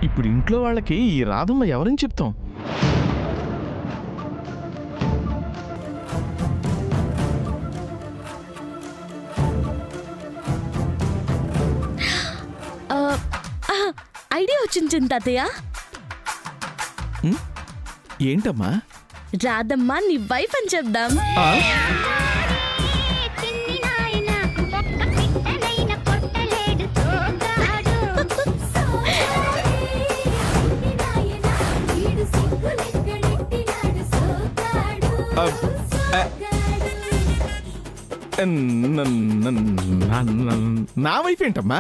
ఇప్పుడు ఇంట్లో వాళ్ళకి ఈ రాధమ్మ ఎవరని చెప్తాం? ఐడియా వచ్చింది తాతయ్య. ఏంటమ్మా? రాధమ్మ నీ వైఫ్ అని చెప్దాం. నా వైఫ్ ఏంటమ్మా?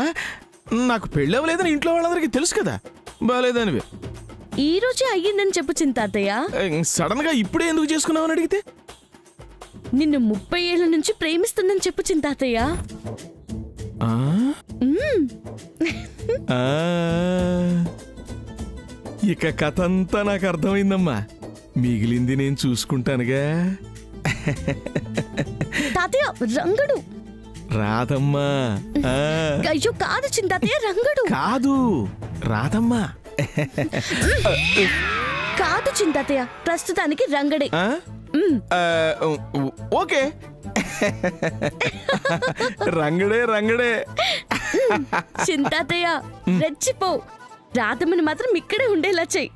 నాకు పెళ్ళవలేదని ఇంట్లో వాళ్ళందరికీ తెలుసు కదా. బాగాలేదనివి ఈ రోజే అయ్యిందని చెప్పు తాతయ్య. సడన్ గా ఇప్పుడే ఎందుకు చేసుకున్నావని అడిగితే నిన్ను 30 ఏళ్ల నుంచి ప్రేమిస్తుందని చెప్పు తాతయ్య. ఇక కథ అంతా నాకు అర్థమైందమ్మా. మిగిలింది నేను చూసుకుంటానుగా. తాతయ్య రంగడు. రాధమ్మా. అయ్యో కాదు తాతయ్య, రంగడు కాదు, రాధమ్మా. కాదు తాతయ్య, ప్రస్తుతానికి రంగడే. ఓకే, రంగడే రంగడే. తాతయ్య రెచ్చిపో. రాధమ్మని మాత్రం ఇక్కడే ఉండేలా చెయ్యి.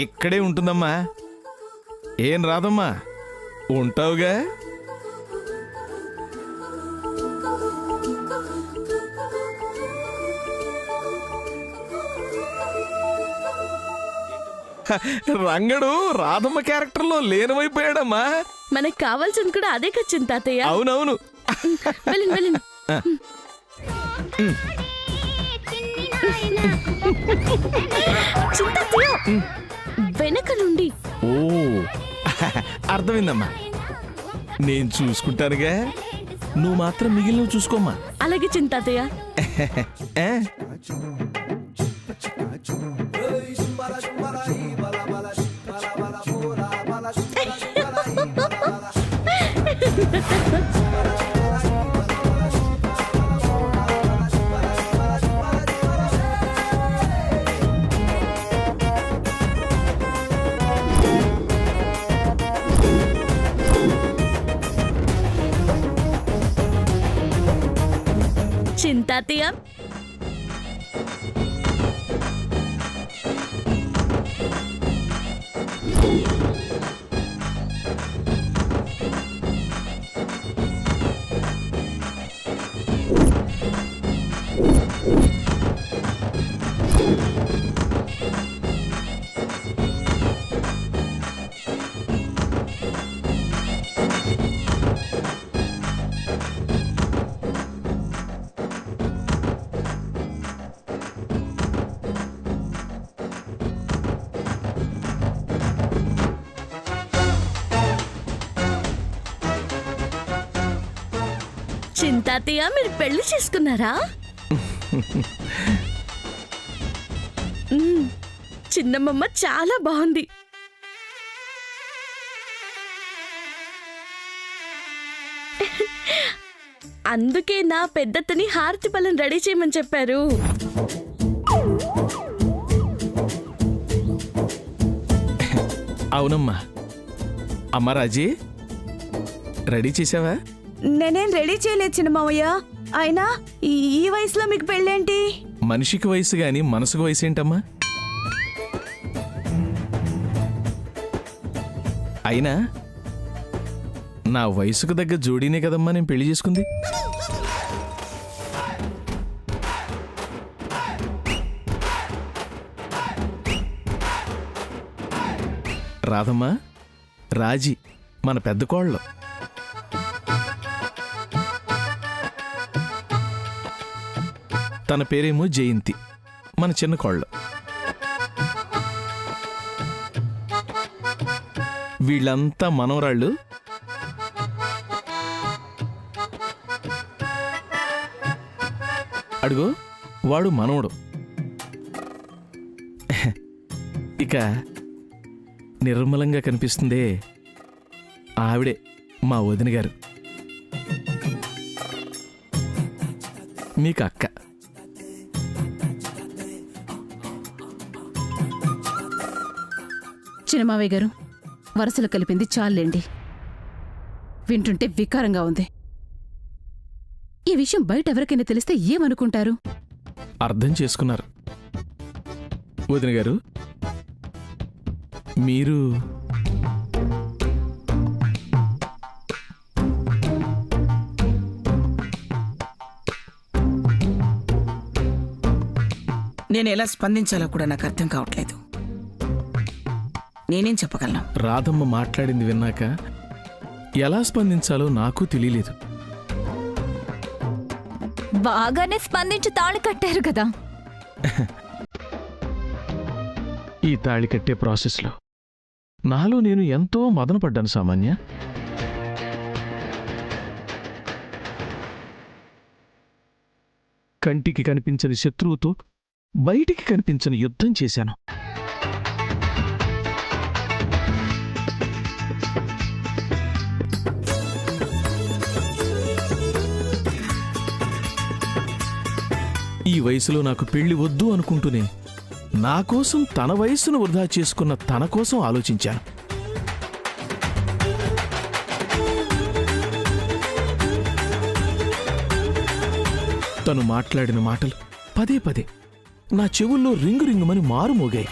ఇక్కడే ఉంటుందమ్మా. ఏం రాధమ్మా, ఉంటావుగా? రంగడు రాధమ్మ క్యారెక్టర్ లో లేనమైపోయాడమ్మా. మనకు కావాల్సింది కూడా అదే కదా తాతయ్య. అవునవును. వెళ్ళండి వెళ్ళండి. వెనక నుండి. ఓ అర్థమైందమ్మా. నేను చూసుకుంటానుగా, నువ్వు మాత్రం మిగిలినవి చూసుకోమ్మా. అలాగే తాతయ్య. తాతయ్య తాతయ్య మీరు పెళ్లి చేసుకున్నారా? చిన్నమ్మమ్మ చాలా బాగుంది. అందుకే నా పెద్దతని హారతి పళ్ళని రెడీ చేయమని చెప్పారు. అవునమ్మా. అమ్మ రాజీ, రెడీ చేసావా? నేనేం రెడీ చేయలేదు చిన్నమావయ్య. అయినా ఈ వయసులో మీకు పెళ్ళేంటి? మనిషికి వయసు గాని మనసుకు వయసు ఏంటమ్మా? అయినా నా వయసుకు దగ్గర జోడీనే కదమ్మా నేను పెళ్లి చేసుకుంది. రాధమ్మా, రాజీ మన పెద్ద కోళ్ళు. తన పేరేమో జయంతి, మన చిన్న కోళ్ళు. వీళ్ళంతా మనవరాళ్ళు. అడుగు, వాడు మనవడు. ఇక నిర్మలంగా కనిపిస్తుందే, ఆవిడే మా వదిన గారు, మీకు అక్క. చిన్నమావయ్య గారు వరసలు కలిపింది చాలండి. వింటుంటే వికారంగా ఉంది. ఈ విషయం బయట ఎవరికైనా తెలిస్తే ఏమనుకుంటారు? అర్థం చేసుకున్నారు వదిన గారు. మీరు నేను ఎలా స్పందించాలో కూడా నాకు అర్థం కావట్లేదు. నేనేం చెప్పగలను? రాధమ్మ మాట్లాడింది విన్నాక ఎలా స్పందించాలో నాకు తెలియలేదు. బాగానే స్పందించి తాళి కట్టారు కదా. ఈ తాళి కట్టే ప్రాసెస్లో నాలో నేను ఎంతో మదనపడ్డాను సామాన్య. కంటికి కనిపించని శత్రువుతో బయటికి కనిపించని యుద్ధం చేశాను. ఈ వయసులో నాకు పెళ్లి వద్దు అనుకుంటూనే నా కోసం తన వయస్సును వృధా చేసుకున్న తన కోసం ఆలోచించాను. తను మాట్లాడిన మాటలు పదే పదే నా చెవుల్లో రింగు రింగుమని మారుమోగాయి.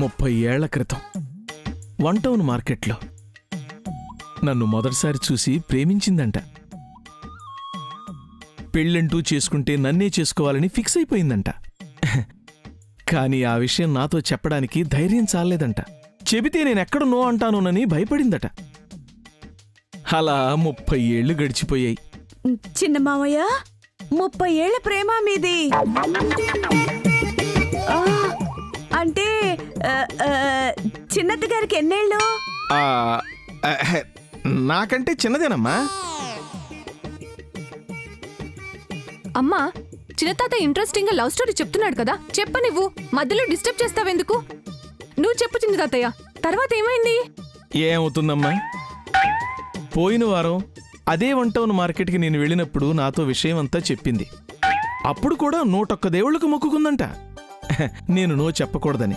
ముప్పై ఏళ్ల క్రితం 1 టౌన్ మార్కెట్లో నన్ను మొదటిసారి చూసి ప్రేమించిందంట. పెళ్ళంటూ చేసుకుంటే నన్నే చేసుకోవాలని ఫిక్స్ అయిపోయిందంట. కానీ ఆ విషయం నాతో చెప్పడానికి ధైర్యం చాలేదంట. చెబితే నేనెక్కడ నో అంటానోనని భయపడిందట. అలా 30 ఏళ్లు గడిచిపోయాయి. చిన్న మావయ్య 30 ఏళ్ల ప్రేమ మీది. ఆ, అంటే చిన్నత్త గారికి ఎన్నేళ్ళు? ఆ, నాకంటే చిన్నదేనమ్మా. అమ్మా, చిన్నతాత ఇంట్రెస్టింగ్ గా లవ్ స్టోరీ చెప్తున్నాడు కదా, చెప్ప నువ్వు మధ్యలో డిస్టర్బ్ చేస్తావెందుకు? నువ్వు చెప్పు చిన్న తాతయ్య, తర్వాత ఏమైంది? ఏమవుతుందమ్మా, పోయిన వారం అదే 1 టౌన్ మార్కెట్కి నేను వెళ్ళినప్పుడు నాతో విషయం అంతా చెప్పింది. అప్పుడు కూడా 101 దేవుళ్ళకు మొక్కుకుందంట నేను నో చెప్పకూడదని.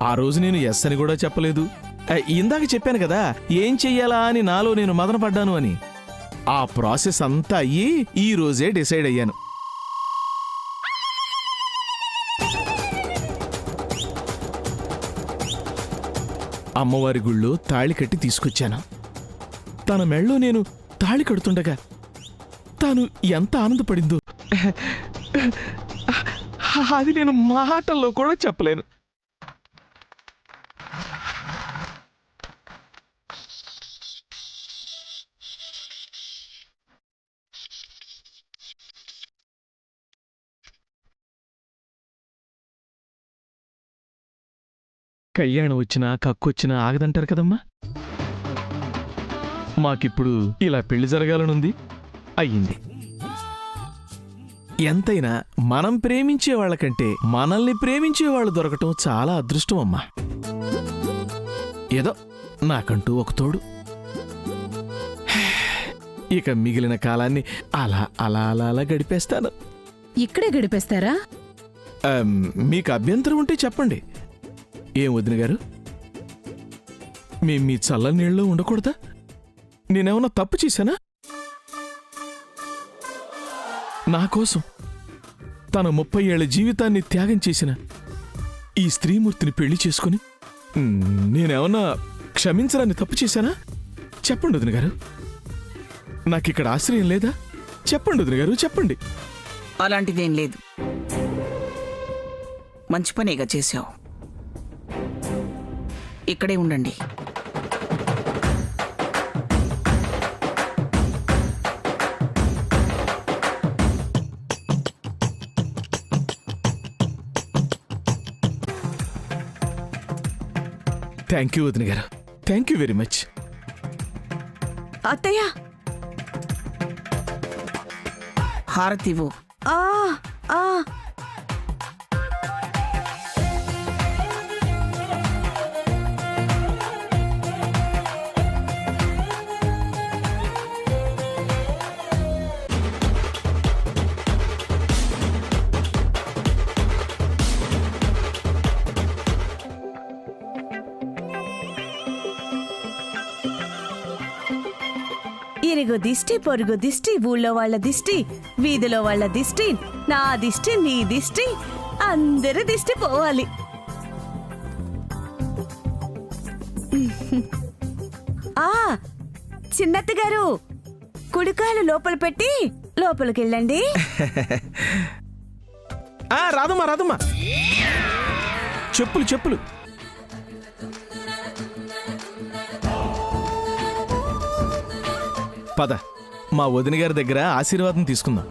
ఆ రోజు నేను ఎస్ అని కూడా చెప్పలేదు. ఇందాక చెప్పాను కదా ఏం చెయ్యాలా అని నాలో నేను మదనపడ్డాను అని. ఆ ప్రాసెస్ అంతా అయ్యి ఈ రోజే డిసైడ్ అయ్యాను. అమ్మవారి గుళ్ళో తాళి కట్టి తీసుకొచ్చాను. తన మెళ్ళో నేను తాళి కడుతుండగా తాను ఎంత ఆనందపడిందో అది నేను మాటల్లో కూడా చెప్పలేను. కళ్యాణం వచ్చినా కక్కొచ్చినా ఆగదంటారు కదమ్మా. మాకిప్పుడు ఇలా పెళ్లి జరగాలనుంది, అయ్యింది. ఎంతైనా మనం ప్రేమించే వాళ్ళకంటే మనల్ని ప్రేమించే వాళ్ళు దొరకటం చాలా అదృష్టం అమ్మా. ఏదో నాకంటూ ఒక తోడు. ఇక మిగిలిన కాలాన్ని అలా అలా అలా అలా గడిపేస్తాను. ఇక్కడే గడిపేస్తారా? మీకు అభ్యంతరం ఉంటే చెప్పండి. ఏం వదిన గారు, మీ చల్లని నీళ్ళలో ఉండకూడదా? నేనేమన్నా తప్పు చేశానా? నా కోసం తన 30 ఏళ్ల జీవితాన్ని త్యాగం చేసిన ఈ స్త్రీమూర్తిని పెళ్లి చేసుకుని నేనేమన్నా క్షమించడాన్ని తప్పు చేశానా? చెప్పండి వదిన గారు, నాకిక్కడ ఆశ్రయం లేదా? చెప్పండి వదిన గారు, చెప్పండి. అలాంటిదేం లేదు. మంచి పనేగా చేశావు. ఇక్కడే ఉండండి. థ్యాంక్ యూ వదిన గారు, థ్యాంక్ యూ వెరీ మచ్. అత్తయ్య, హారతివ్వు. ఆ ఆ ఇరుగు దిష్టి పొరుగు దిష్టి ఊళ్ళో వాళ్ళ దిష్టి వీధిలో వాళ్ళ దిష్టి నా దిష్టి నీ దిష్టి అందరి దిష్టి పోవాలి. ఆ చిన్నత్త గారు కుడికాయలు లోపల పెట్టి లోపలికెళ్ళండి. రాదమ్మా రాదమ్మా, చెప్పులు చెప్పులు. పద, మా వదిన గారి దగ్గర ఆశీర్వాదం తీసుకుందాం.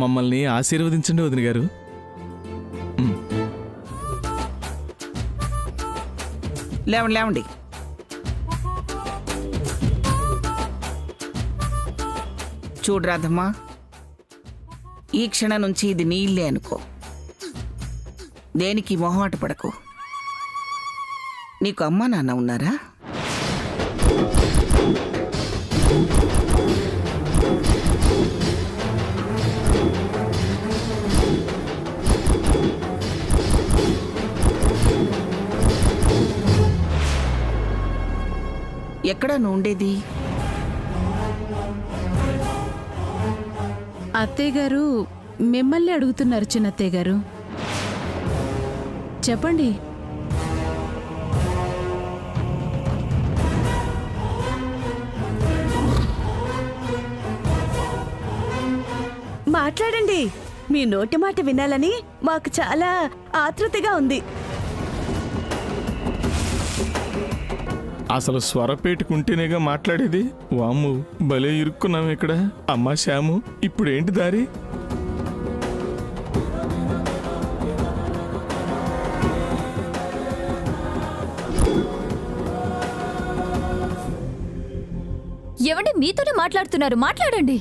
మమ్మల్ని ఆశీర్వదించండి వదిన గారు. లేవండి లేవండి. చూడు రాధమ్మా, ఈ క్షణం నుంచి ఇది నీ ఇల్లే అనుకో. దేనికి మొహమాట పడకు. నీకు అమ్మా నాన్న ఉన్నారా? ఎక్కడా నువ్వు ఉండేది? అత్తయ్య గారు మిమ్మల్ని అడుగుతున్నారు చిన్నత్తయ్య గారు. చెప్పండి. మాట్లాడండి. మీ నోటి మాట వినాలని మాకు చాలా ఆతృతగా ఉంది. అసలు స్వరపేటుకుంటేనేగా మాట్లాడేది. వామ్ము, భలే ఇరుక్కున్నాం ఇక్కడ. అమ్మా శ్యాము, ఇప్పుడేంటి దారి? ఏమండి, మీతోనే మాట్లాడుతున్నారు, మాట్లాడండి.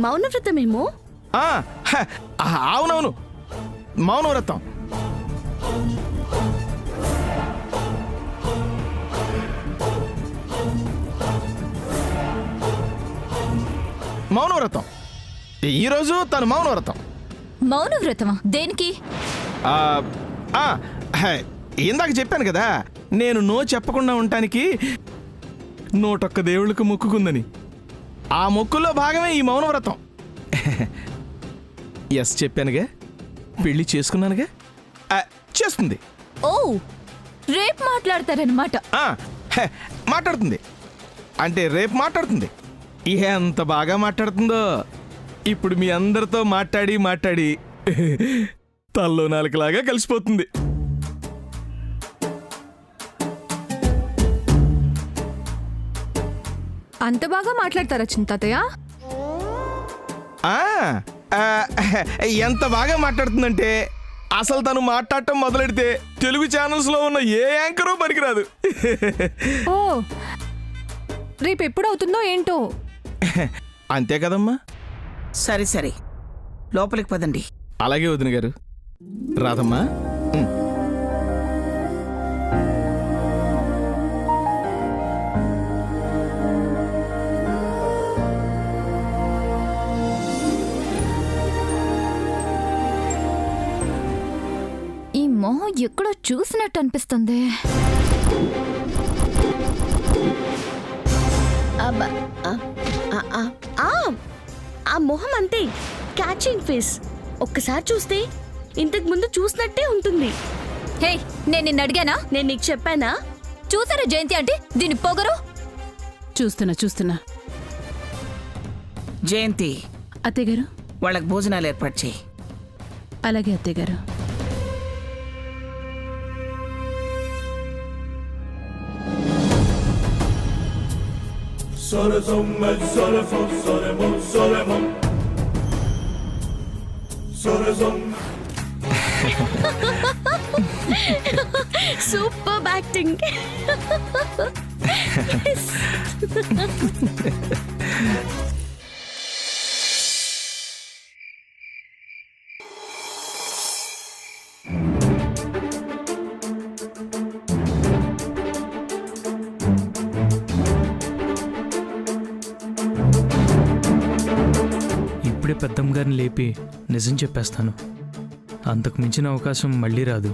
మౌనవ్రతమేమో. అవునవును, మౌనవ్రతం. మౌనవ్రతం. ఈరోజు తను మౌనవ్రతం. మౌనవ్రతమా? దేనికి? ఇందాక చెప్పాను కదా, నేను నో చెప్పకుండా ఉండటానికి 101 దేవుళ్ళకు మొక్కుకుందని. ఆ మొక్కుల్లో భాగమే ఈ మౌనవ్రతం. ఎస్ చెప్పానుగా, పెళ్లి చేసుకున్నానుగా. చేస్తుంది. ఓ, రేపు మాట్లాడతారనమాట. మాట్లాడుతుంది అంటే రేపు మాట్లాడుతుంది. ఎంత బాగా మాట్లాడుతుందో. ఇప్పుడు మీ అందరితో మాట్లాడి మాట్లాడి తల్లో నాలుకలాగా కలిసిపోతుంది. అంత బాగా మాట్లాడతారా చిన్న తాతయ్య? ఎంత బాగా మాట్లాడుతుందంటే అసలు తను మాట్లాడటం మొదలెడితే తెలుగు ఛానల్స్ లో ఉన్న ఏ యాంకరు పనికిరాదు. ఓ, రేపు ఎప్పుడు అవుతుందో ఏంటో. అంతే కదమ్మా. సరే సరే, లోపలికి పదండి. అలాగే వదిన గారు. రాదమ్మా. ఈ మొహం ఎక్కడో చూసినట్టు అనిపిస్తుంది. ఆ మొహం అంతే, క్యాచింగ్ ఫేస్. ఒక్కసారి చూస్తే ఇంతకు ముందు చూసినట్టే ఉంటుంది. హే, నేను నిన్ను అడిగానా? నేను నీకు చెప్పానా? చూసారా జయంతి అంటే దీని పొగరు? చూస్తున్నా. జయంతి, అత్తయ్య గారు. వాళ్ళకి భోజనాలు ఏర్పాటు చేయి. అలాగే అత్తయ్య గారు. Super acting. ఇప్పుడే పెద్దమ్మ గారిని లేపి నిజం చెప్పేస్తాను. అంతకు మించిన అవకాశం మళ్ళీ రాదు.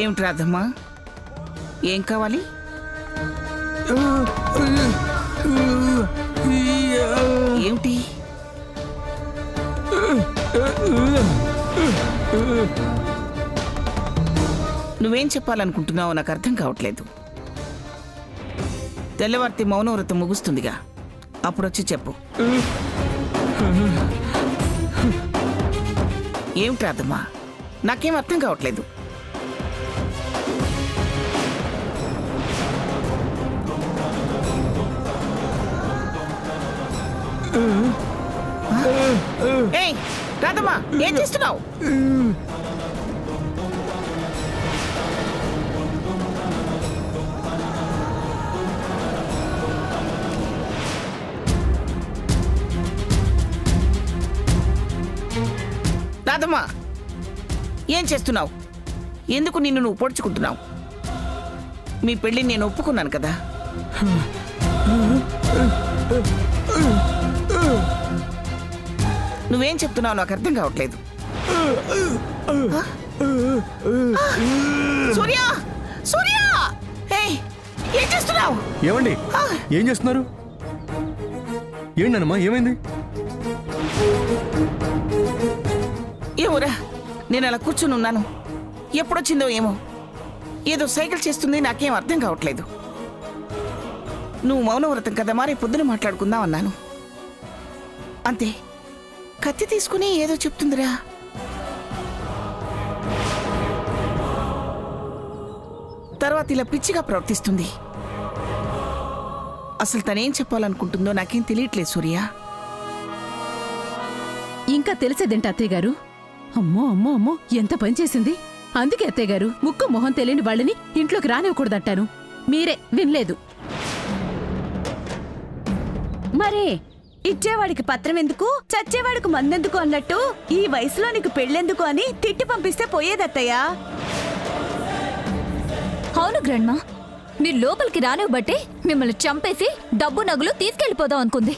ఏమిటి రాధమ్మా, ఏం కావాలి? ఏమిటి? నువ్వేం చెప్పాలనుకుంటున్నావో నాకు అర్థం కావట్లేదు. తెల్లవారితే మౌనవ్రతం ముగుస్తుందిగా, అప్పుడొచ్చి చెప్పు. ఏమిటి రాధమ్మా, నాకేం అర్థం కావట్లేదు. ఏయ్ రాధమ్మా, ఏం చేస్తున్నావు? రాధమ్మా, ఏం చేస్తున్నావు? ఎందుకు నిన్ను నువ్వు పొడుచుకుంటున్నావు? మీ పెళ్ళిని నేను ఒప్పుకున్నాను కదా. నువ్వేం చెప్తున్నావు నాకు అర్థం కావట్లేదు. సూర్య, సూర్య, ఏయ్, ఏం చేస్తున్నావు? ఏమండి, ఏం చేస్తున్నారు? ఏంటమ్మా, ఏమైంది? ఏమోరా, నేను అలా కూర్చుని ఉన్నాను. ఎప్పుడొచ్చిందో ఏమో, ఏదో సైకిల్ చేస్తుంది, నాకేం అర్థం కావట్లేదు. నువ్వు మౌనవ్రతం కదా, మరి పొద్దున మాట్లాడుకుందాం అన్నాను. అంతే, కత్తి తీసుకుని ఏదో చెప్తుందిరా. తర్వాత ఇలా పిచ్చిగా ప్రవర్తిస్తుంది. అసలు తనేం చెప్పాలనుకుంటుందో నాకేం తెలియట్లేదు సూర్య. ఇంకా తెలిసేదేంటి అత్తయ్య గారు? అమ్మో అమ్మో అమ్మో, ఎంత పని చేసింది. అందుకే అత్తయ్య గారు, ముక్కు మొహం తెలియని వాళ్ళని ఇంట్లోకి రానివ్వకూడదంటాను. మీరే వినలేదు. మరే ఇచ్చేవాడికి పత్రం ఎందుకు, చచ్చేవాడికి మందెందుకు అన్నట్టు ఈ వయసులో నీకు పెళ్ళెందుకు అని తిట్టి పంపిస్తే పోయేదత్తయ్యా. అవును గ్రాండ్మా, మీరు లోపలికి రానివ్వబట్టే మిమ్మల్ని చంపేసి డబ్బు నగులు తీసుకెళ్లిపోదాం అనుకుంది.